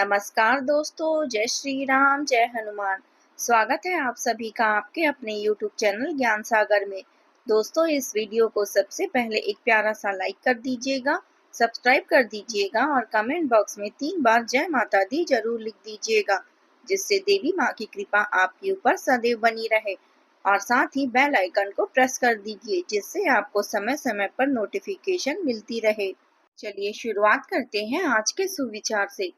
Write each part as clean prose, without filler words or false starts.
नमस्कार दोस्तों, जय श्री राम, जय हनुमान। स्वागत है आप सभी का आपके अपने YouTube चैनल ज्ञान सागर में। दोस्तों, इस वीडियो को सबसे पहले एक प्यारा सा लाइक कर दीजिएगा, सब्सक्राइब कर दीजिएगा और कमेंट बॉक्स में 3 बार जय माता दी जरूर लिख दीजिएगा, जिससे देवी माँ की कृपा आपके ऊपर सदैव बनी रहे। और साथ ही बेल आइकन को प्रेस कर दीजिए, जिससे आपको समय समय पर नोटिफिकेशन मिलती रहे। चलिए शुरुआत करते हैं आज के सुविचार से।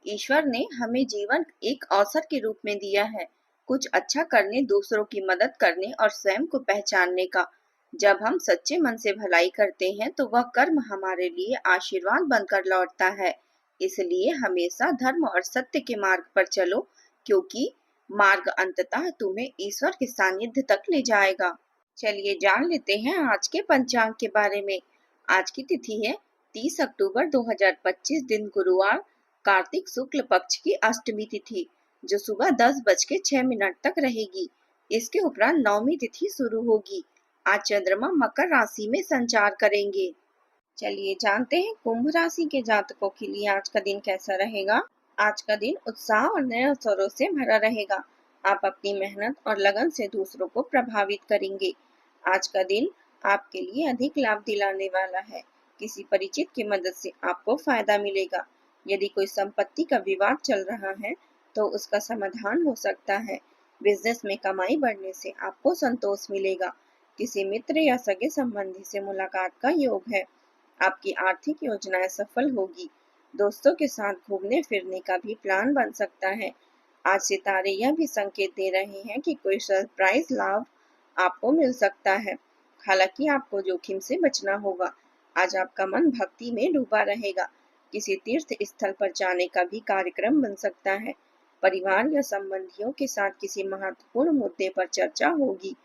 ईश्वर ने हमें जीवन एक अवसर के रूप में दिया है, कुछ अच्छा करने, दूसरों की मदद करने और स्वयं को पहचानने का। जब हम सच्चे मन से भलाई करते हैं तो वह कर्म हमारे लिए आशीर्वाद बनकर लौटता है। इसलिए हमेशा धर्म और सत्य के मार्ग पर चलो, क्योंकि मार्ग अंततः तुम्हें ईश्वर के सानिध्य तक ले जाएगा। चलिए जान लेते हैं आज के पंचांग के बारे में। आज की तिथि है 30 अक्टूबर 2025, दिन गुरुवार, कार्तिक शुक्ल पक्ष की अष्टमी तिथि, जो सुबह 10:06 तक रहेगी। इसके उपरांत नवमी तिथि शुरू होगी। आज चंद्रमा मकर राशि में संचार करेंगे। चलिए जानते हैं कुंभ राशि के जातकों के लिए आज का दिन कैसा रहेगा। आज का दिन उत्साह और नए अवसरों से भरा रहेगा। आप अपनी मेहनत और लगन से दूसरों को प्रभावित करेंगे। आज का दिन आपके लिए अधिक लाभ दिलाने वाला है। किसी परिचित की मदद से आपको फायदा मिलेगा। यदि कोई संपत्ति का विवाद चल रहा है तो उसका समाधान हो सकता है। बिजनेस में कमाई बढ़ने से आपको संतोष मिलेगा। किसी मित्र या सगे संबंधी से मुलाकात का योग है। आपकी आर्थिक योजनाएं सफल होगी। दोस्तों के साथ घूमने फिरने का भी प्लान बन सकता है। आज सितारे यह भी संकेत दे रहे हैं कि कोई सरप्राइज लाभ आपको मिल सकता है। हालांकि आपको जोखिम से बचना होगा। आज आपका मन भक्ति में डूबा रहेगा। किसी तीर्थ स्थल पर जाने का भी कार्यक्रम बन सकता है। परिवार या संबंधियों के साथ किसी महत्वपूर्ण मुद्दे पर चर्चा होगी।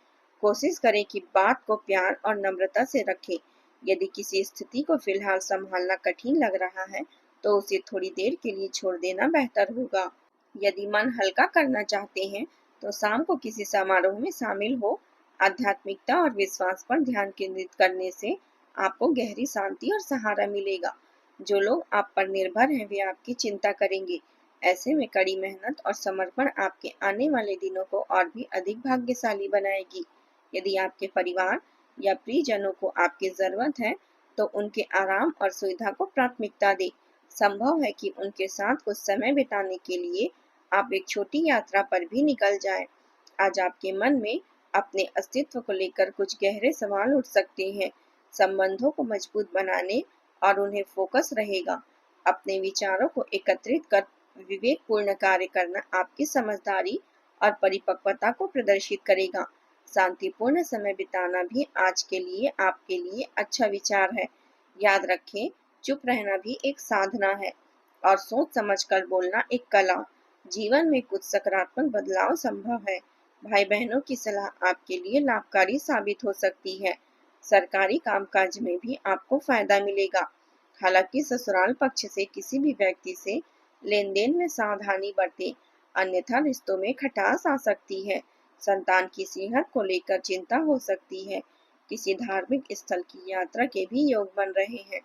कोशिश करें कि बात को प्यार और नम्रता से रखें। यदि किसी स्थिति को फिलहाल संभालना कठिन लग रहा है तो उसे थोड़ी देर के लिए छोड़ देना बेहतर होगा। यदि मन हल्का करना चाहते हैं तो शाम को किसी समारोह में शामिल हो। आध्यात्मिकता और विश्वास पर ध्यान केंद्रित करने से आपको गहरी शांति और सहारा मिलेगा। जो लोग आप पर निर्भर हैं वे आपकी चिंता करेंगे। ऐसे में कड़ी मेहनत और समर्पण आपके आने वाले दिनों को और भी अधिक भाग्यशाली बनाएगी। यदि आपके परिवार या प्रियजनों को आपकी जरूरत है तो उनके आराम और सुविधा को प्राथमिकता दें। संभव है कि उनके साथ कुछ समय बिताने के लिए आप एक छोटी यात्रा पर भी निकल जाएं। आज आपके मन में अपने अस्तित्व को लेकर कुछ गहरे सवाल उठ सकते हैं। संबंधों को मजबूत बनाने और उन्हें फोकस रहेगा। अपने विचारों को एकत्रित कर विवेकपूर्ण कार्य करना आपकी समझदारी और परिपक्वता को प्रदर्शित करेगा। शांतिपूर्ण समय बिताना भी आज के लिए आपके लिए अच्छा विचार है। याद रखें, चुप रहना भी एक साधना है और सोच समझकर बोलना एक कला। जीवन में कुछ सकारात्मक बदलाव संभव है। भाई बहनों की सलाह आपके लिए लाभकारी साबित हो सकती है। सरकारी कामकाज में भी आपको फायदा मिलेगा। हालांकि ससुराल पक्ष से किसी भी व्यक्ति से लेन देन में सावधानी बरतें, अन्यथा रिश्तों में खटास आ सकती है। संतान की सेहत को लेकर चिंता हो सकती है। किसी धार्मिक स्थल की यात्रा के भी योग बन रहे हैं।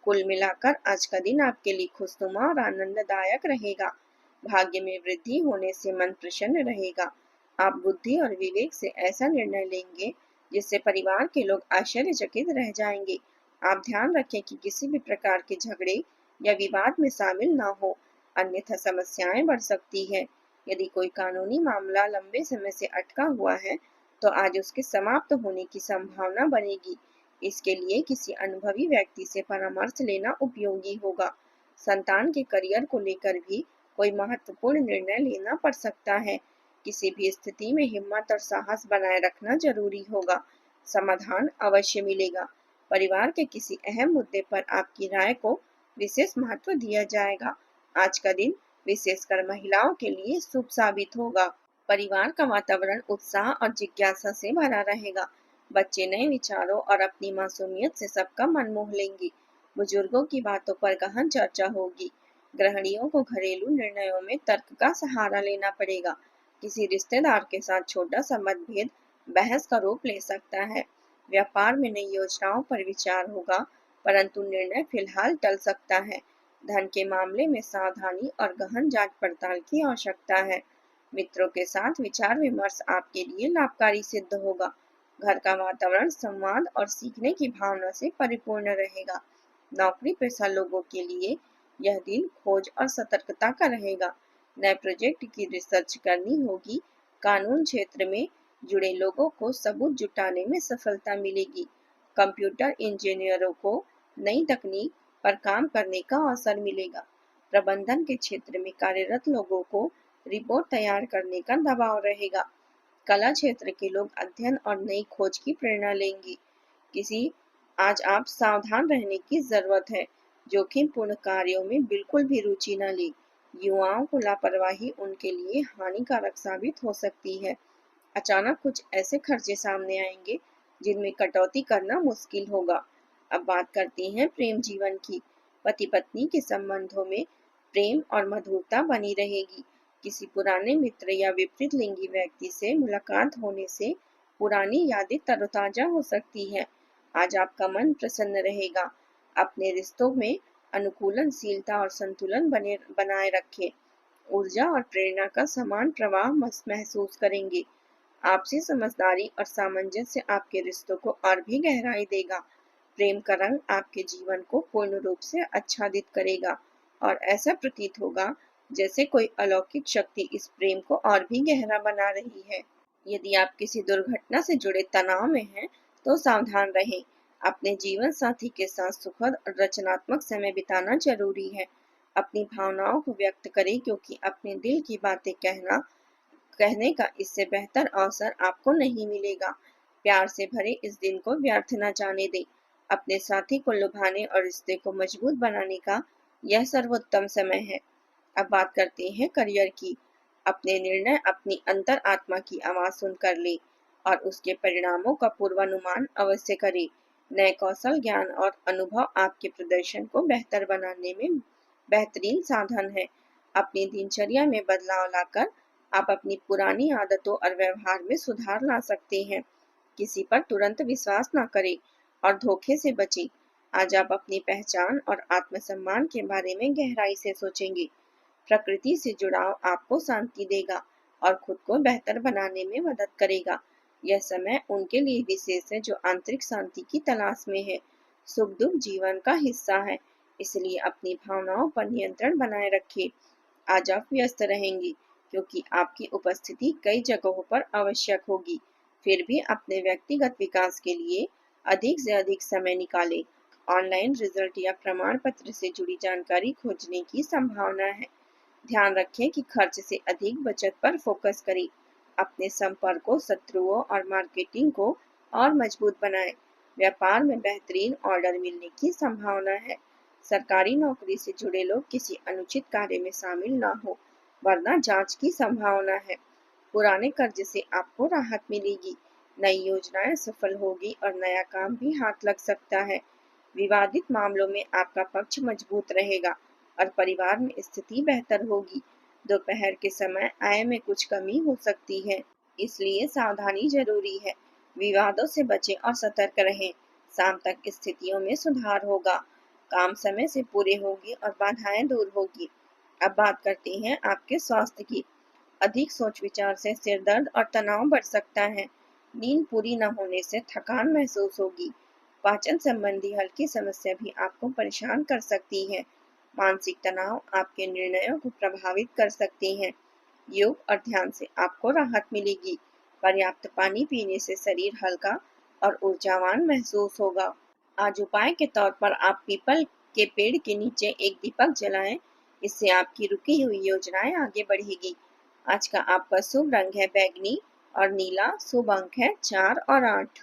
कुल मिलाकर आज का दिन आपके लिए खुशनुमा और आनंददायक रहेगा। भाग्य में वृद्धि होने से मन प्रसन्न रहेगा। आप बुद्धि और विवेक से ऐसा निर्णय लेंगे जिससे परिवार के लोग आश्चर्यचकित रह जाएंगे। आप ध्यान रखें कि किसी भी प्रकार के झगड़े या विवाद में शामिल न हो, अन्यथा समस्याएं बढ़ सकती है। यदि कोई कानूनी मामला लंबे समय से अटका हुआ है तो आज उसके समाप्त होने की संभावना बनेगी। इसके लिए किसी अनुभवी व्यक्ति से परामर्श लेना उपयोगी होगा। संतान के करियर को लेकर भी कोई महत्वपूर्ण निर्णय लेना पड़ सकता है। किसी भी स्थिति में हिम्मत और साहस बनाए रखना जरूरी होगा। समाधान अवश्य मिलेगा। परिवार के किसी अहम मुद्दे पर आपकी राय को विशेष महत्व दिया जाएगा। आज का दिन विशेषकर महिलाओं के लिए शुभ साबित होगा। परिवार का वातावरण उत्साह और जिज्ञासा से भरा रहेगा। बच्चे नए विचारों और अपनी मासूमियत से सबका मन मोह लेंगे। बुजुर्गों की बातों पर गहन चर्चा होगी। गृहिणियों को घरेलू निर्णयों में तर्क का सहारा लेना पड़ेगा। किसी रिश्तेदार के साथ छोटा सा मतभेद बहस का रूप ले सकता है। व्यापार में नई योजनाओं पर विचार होगा, परंतु निर्णय फिलहाल टल सकता है। धन के मामले में सावधानी और गहन जांच पड़ताल की आवश्यकता है। मित्रों के साथ विचार विमर्श आपके लिए लाभकारी सिद्ध होगा। घर का वातावरण संवाद और सीखने की भावना से परिपूर्ण रहेगा। नौकरी पेशा लोगों के लिए यह दिन खोज और सतर्कता का रहेगा। नए प्रोजेक्ट की रिसर्च करनी होगी। कानून क्षेत्र में जुड़े लोगों को सबूत जुटाने में सफलता मिलेगी। कंप्यूटर इंजीनियरों को नई तकनीक पर काम करने का अवसर मिलेगा। प्रबंधन के क्षेत्र में कार्यरत लोगों को रिपोर्ट तैयार करने का दबाव रहेगा। कला क्षेत्र के लोग अध्ययन और नई खोज की प्रेरणा लेंगे। किसी आज आप सावधान रहने की जरूरत है। जोखिमपूर्ण कार्यों में बिल्कुल भी रुचि न लें। युवाओं को लापरवाही उनके लिए हानिकारक साबित हो सकती है। अचानक कुछ ऐसे खर्चे सामने आएंगे जिनमें कटौती करना मुश्किल होगा। अब बात करते हैं प्रेम जीवन की। पति पत्नी के संबंधों में प्रेम और मधुरता बनी रहेगी। किसी पुराने मित्र या विपरीत लिंगी व्यक्ति से मुलाकात होने से पुरानी यादें तरोताजा हो सकती है। आज आपका मन प्रसन्न रहेगा। अपने रिश्तों में अनुकूलनशीलता और संतुलन बनाए रखें। ऊर्जा और प्रेरणा का समान प्रवाह महसूस करेंगे। आपसी समझदारी और सामंजस्य आपके रिश्तों को और भी गहराई देगा। प्रेम का रंग आपके जीवन को पूर्ण रूप से आच्छादित करेगा और ऐसा प्रतीत होगा जैसे कोई अलौकिक शक्ति इस प्रेम को और भी गहरा बना रही है। यदि आप किसी दुर्घटना से जुड़े तनाव में हैं, तो सावधान रहें। अपने जीवन साथी के साथ सुखद और रचनात्मक समय बिताना जरूरी है। अपनी भावनाओं को व्यक्त करें, क्योंकि अपने दिल की बातें कहने का इससे बेहतर अवसर आपको नहीं मिलेगा। प्यार से भरे इस दिन को व्यर्थ न जाने दें। अपने साथी को लुभाने और रिश्ते को मजबूत बनाने का यह सर्वोत्तम समय है। अब बात करते हैं करियर की। अपने निर्णय अपनी अंतर आत्मा की आवाज सुनकर ले और उसके परिणामों का पूर्वानुमान अवश्य करें। नए कौशल, ज्ञान और अनुभव आपके प्रदर्शन को बेहतर बनाने में बेहतरीन साधन है। अपनी दिनचर्या में बदलाव लाकर आप अपनी पुरानी आदतों और व्यवहार में सुधार ला सकते हैं। किसी पर तुरंत विश्वास न करें और धोखे से बचें। आज आप अपनी पहचान और आत्मसम्मान के बारे में गहराई से सोचेंगे। प्रकृति से जुड़ाव आपको शांति देगा और खुद को बेहतर बनाने में मदद करेगा। यह समय उनके लिए विशेष है जो आंतरिक शांति की तलाश में है। सुख दुख जीवन का हिस्सा है, इसलिए अपनी भावनाओं पर नियंत्रण बनाए रखें। आज आप व्यस्त रहेंगे, क्योंकि आपकी उपस्थिति कई जगहों पर आवश्यक होगी। फिर भी अपने व्यक्तिगत विकास के लिए अधिक से अधिक समय निकालें। ऑनलाइन रिजल्ट या प्रमाण पत्र से जुड़ी जानकारी खोजने की संभावना है। ध्यान रखें कि खर्च से अधिक बचत पर फोकस करें। अपने संपर्कों, शत्रुओं और मार्केटिंग को और मजबूत बनाएं। व्यापार में बेहतरीन ऑर्डर मिलने की संभावना है। सरकारी नौकरी से जुड़े लोग किसी अनुचित कार्य में शामिल न हो, वरना जांच की संभावना है। पुराने कर्ज से आपको राहत मिलेगी। नई योजनाएं सफल होगी और नया काम भी हाथ लग सकता है। विवादित मामलों में आपका पक्ष मजबूत रहेगा और परिवार में स्थिति बेहतर होगी। दोपहर के समय आय में कुछ कमी हो सकती है, इसलिए सावधानी जरूरी है। विवादों से बचें और सतर्क रहें। शाम तक स्थितियों में सुधार होगा। काम समय से पूरे होंगे और बाधाएं दूर होगी। अब बात करते हैं आपके स्वास्थ्य की। अधिक सोच विचार से सिर दर्द और तनाव बढ़ सकता है। नींद पूरी न होने से थकान महसूस होगी। पाचन संबंधी हल्की समस्या भी आपको परेशान कर सकती है। मानसिक तनाव आपके निर्णयों को प्रभावित कर सकते हैं। योग और ध्यान से आपको राहत मिलेगी। पर्याप्त पानी पीने से शरीर हल्का और ऊर्जावान महसूस होगा। आज उपाय के तौर पर आप पीपल के पेड़ के नीचे एक दीपक जलाएं। इससे आपकी रुकी हुई योजनाएं आगे बढ़ेगी। आज का आपका शुभ रंग है बैगनी और नीला। शुभ अंक है 4 और 8।